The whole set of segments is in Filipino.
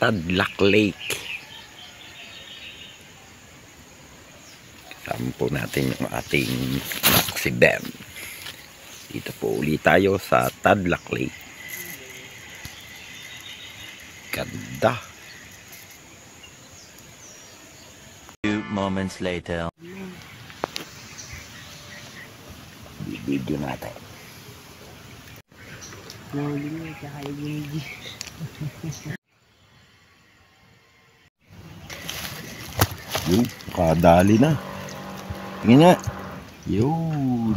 Tadlac Lake. Kasama po natin yung ating anak si Ben. Dito po ulit tayo sa Tadlac Lake. Ganda. Few moments later. Video natin. Nahuli niya, tsaka yung ginigi. Yun, kadali na. Tingnan nga. Yun.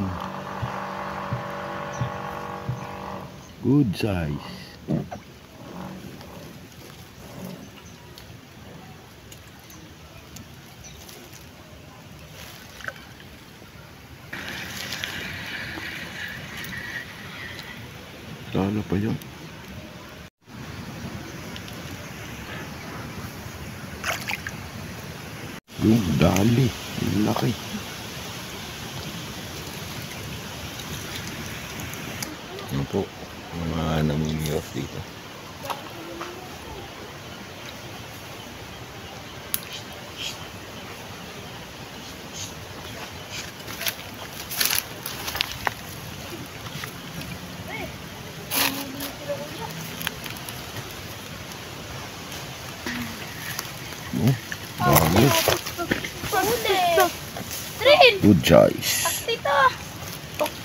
Good size. Lalo pa yun. Yung dali. Yung laki. Ano po? Mga namimiwas dito. Dali. Good choice. Dito.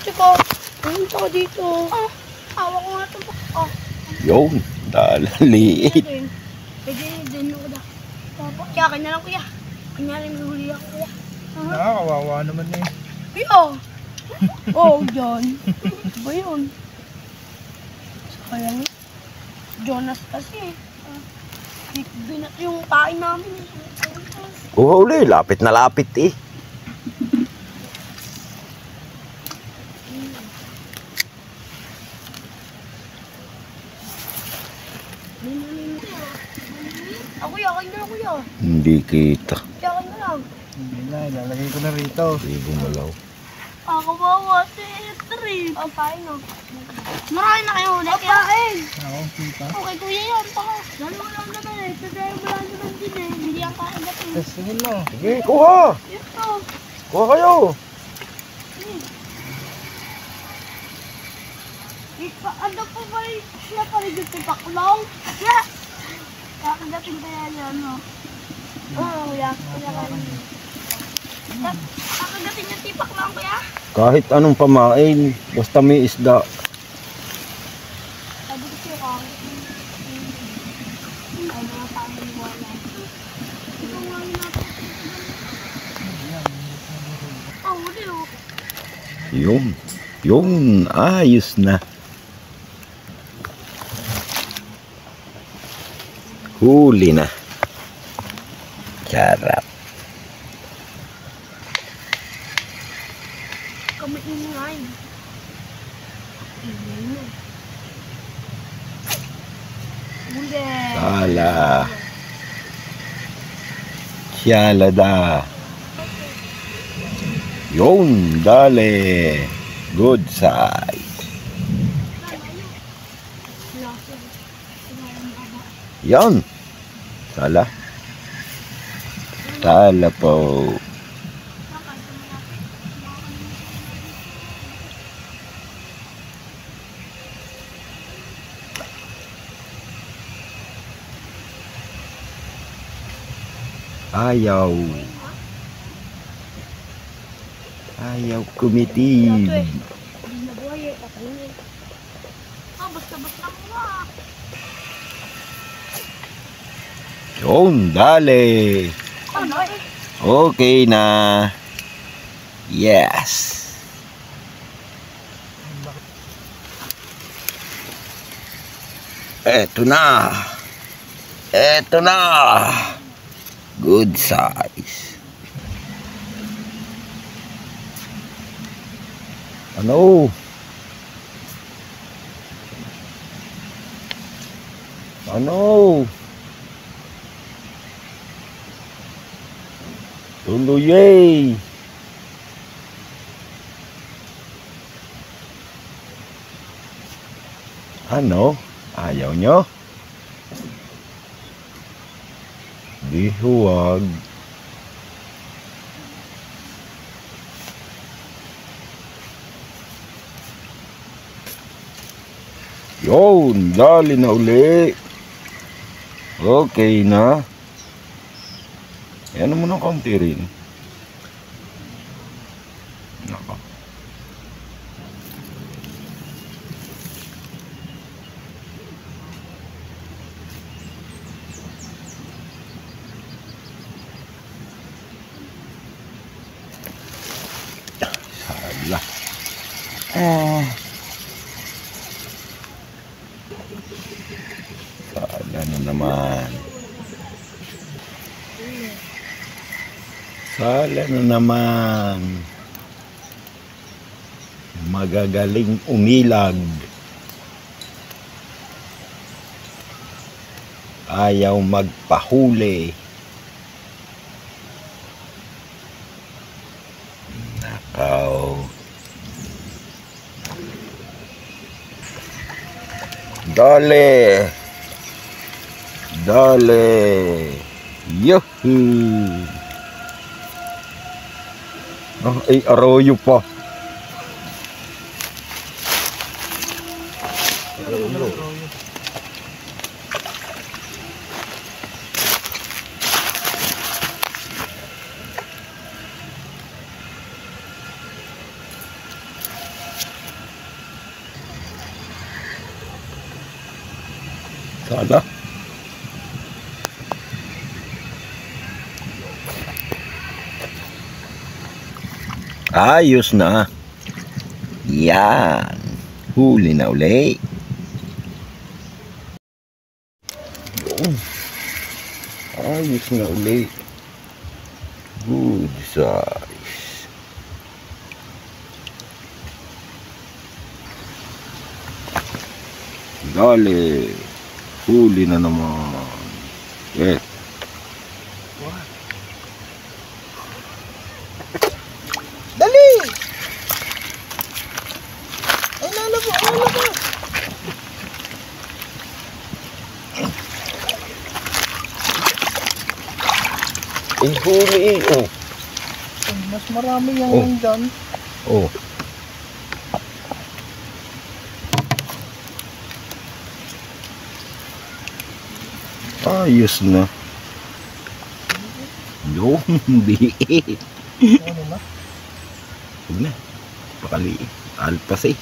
Tsaka, pumunta ko dito. Awa ko nga ito. Yun. Liit. Pwede din ako na. Kaya kanya lang kuya. Kanya lang huli ako kuya. Nakakawawa naman eh. Kuya. Oh, John. Ba yun? Kaya nga. Jonas kasi. Binat yung kain namin. Uli. Lapit na lapit eh. Kuya, kain na lang kuya. Hindi kita. Kaya kain na lang. Hindi na, ilalagay ko na rito. Hindi gumalaw. Kawawa si Trip. Ang kain na. Marami na kayo ulit. Ang kain. Ako, kita. Okay, kuya yan. Lalo mo lang naman eh. Kasi wala naman din eh. Hindi ang kain natin. Testingin mo. Sige, kuha. Ito. Kuha kayo. Ano po ba siya pa rin yung tipaklaw? Siya! Kakagating kaya niya, ano? Oo, kuya. Kuya kain. Kakagating yung tipaklaw, kuya? Kahit anong pamain, basta may isda. Sabi ko siya kang. Ay, mga pangin wala. Ito nga yun natin. Huli oh. Yun. Yun. Ayos na. Huli na. Sarap. Kami ingay. Huli. Sala. Siyalada. Yun. Dali. Good size. Yan. Sala. Sala po. Ayaw. Ayaw kumitib. Hindi na buhay eh. Kakainin. Basta-basta mo ah. Yun, dali. Ano eh? Okay na. Yes. Eto na. Eto na. Good size. Ano? Ano? Tuloy eh. Ano? Ayaw nyo? Di huwag. Yun, dali na uli. Okay na. Ayan mo ng kaunti rin. Naka. Sala. Sala na naman. Sala na naman. Magagaling umilag. Ayaw magpahuli. Nakaw. Dale. Dale. Yuhuu. Ah, ay, arroyo pa. Sana. Ayos na. Yan. Huli na uli. Yun. Ayos na uli. Good size. Dali. Huli na naman. Yes. Dali! Ay, lalabo, lalabo. Ay, huli eh. Oh. Mas marami yan Oh. dyan. Oh. Ayos na. Yung biit. Ano na? Huwag na. Pakaliit. Alpas eh.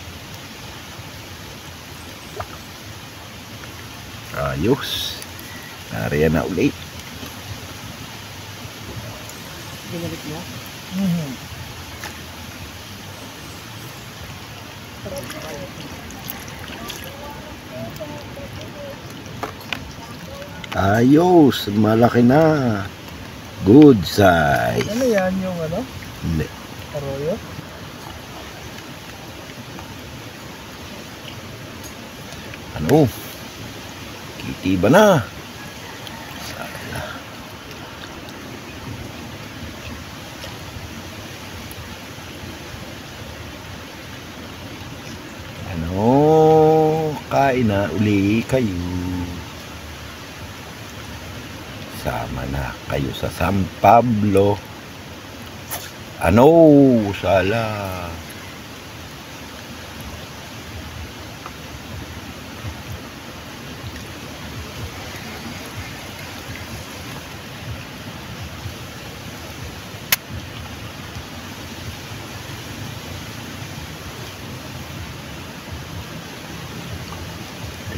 Ayos. Nariyan na ulit. Binalik mo? Ayos. Malaki na. Good size. Ano yan yung ano? Hindi. Arroyo? Ano? Kitiba na. Sana. Ano? Kain na uli kayo. Sama na kayo sa San Pablo. Ano? Sala.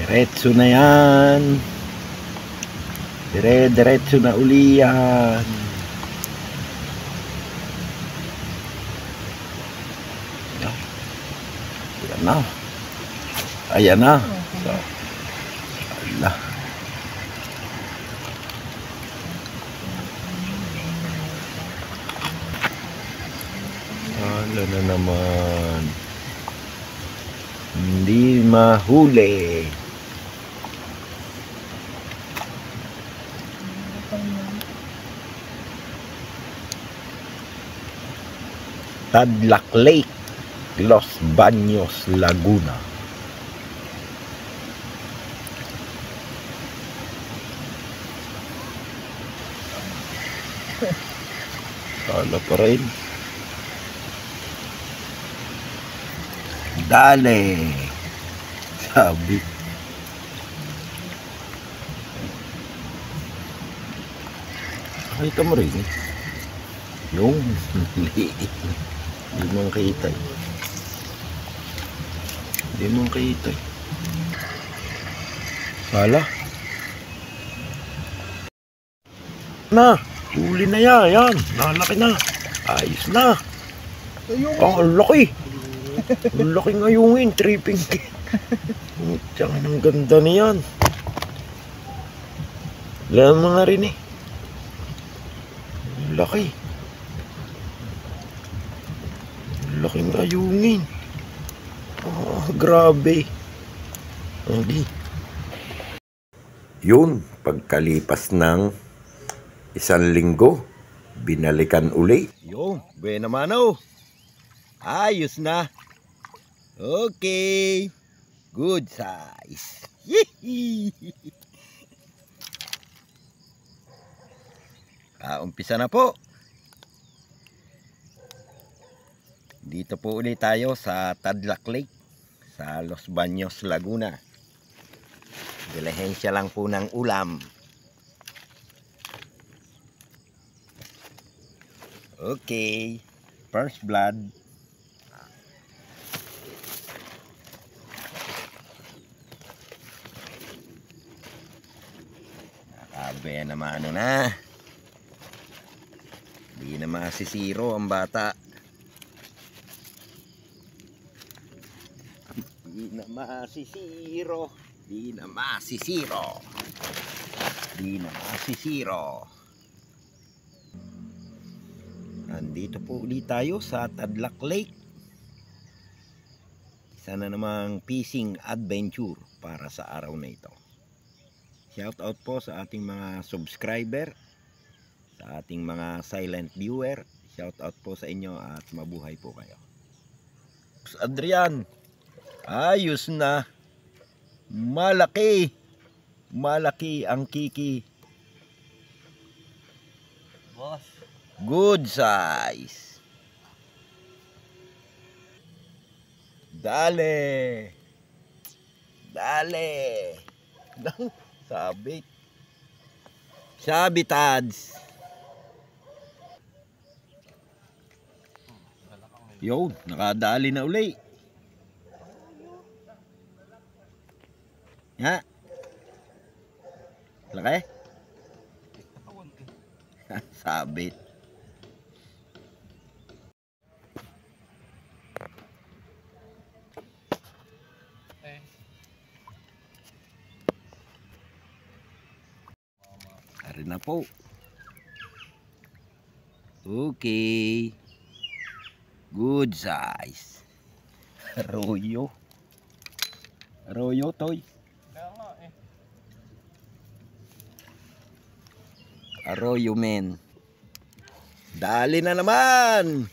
Diretso na yan. Diretso na uli yan. Ayan na. Ayan na. So, ala. Ala na naman. Hindi mahuli. Tadlac Lake, Los Baños, Laguna. Kala pa rin. Dale. Sabi. Nakita mo rin eh. Yung liit. Hindi mo kita eh. Hindi mo kita eh. Kala. Na. Huli na yan. Yan. Nalaki na. Ayos na. Ayun. Ang laki. Ang laki ngayungin. Tripping. Tsaka ang ganda niyan. Wala mga rin eh. Ang laki. Ang laki ngayungin. Oh, grabe. Hindi. Yun. Pagkalipas ng 1 linggo, binalikan uli. Yun. Buena mano. Ayos na. Okay. Good size. Umpisa na po. Dito po ulit tayo sa Tadlac Lake sa Los Baños, Laguna. Dilihensya lang po ng ulam. Okay. First blood. Nakabe naman na. Di na masisiro ang bata. Di na masisiro. Di na masisiro. Di na masisiro. Nandito po ulit tayo sa Tadlac Lake. Isa na namang fishing adventure para sa araw na ito. Shout out po sa ating mga subscriber, sa ating mga silent viewer. Shout out po sa inyo at mabuhay po kayo. Adrian, ayos na. Malaki. Malaki ang kiki. Boss. Good size. Dale. Dale. Sabit. Sabitads. Yo, nakadali na uli. Ha? Laki? Sabit. Ari na po. Okay. Good size. Arroyo. Arroyo, toy. Kaya nga eh. Arroyo, men. Dali na naman.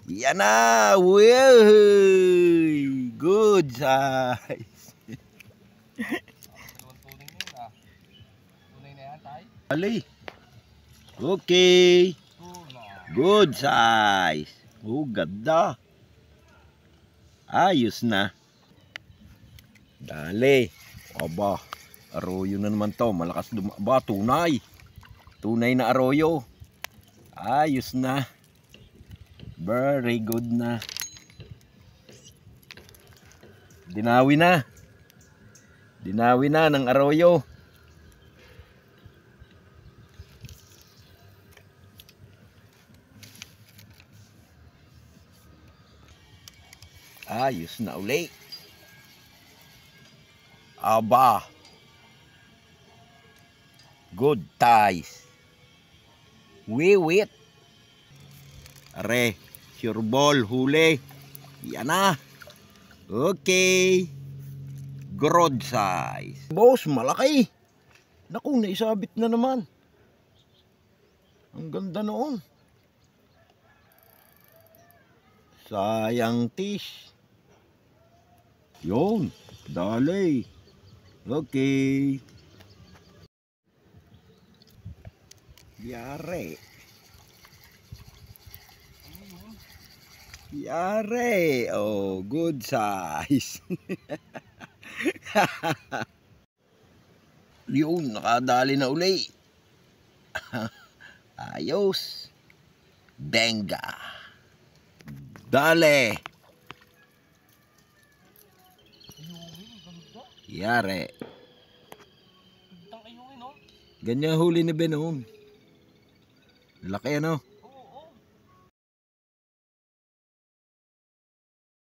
Yan na. Wey. Good size. Tunay na yun ah. Tunay na yan tayo. Dali. Okay. Tunay. Good size. Oh, ganda. Ayos na. Dali. Aba. Arroyo na naman to. Malakas ba? Tunay. Tunay na arroyo. Ayos na. Very good na. Dinawi na. Dinawi na ng arroyo. Ayos na uli. Aba. Good ties. Wiwit. Are. Sure ball. Huli. Yan na. Okay. Grod size. Boss, malaki. Naku, naisabit na naman. Ang ganda noon. Sayang tish. Yun. Dali. Okay. Yare. Ano yun? Yare. Oh, good size. Yun, nakadali na uli. Ayos. Benga. Dale. Ayungin, ganda. Yare. Gandang ayungin, oh. Ganyan huli ni Benon. Laki ano?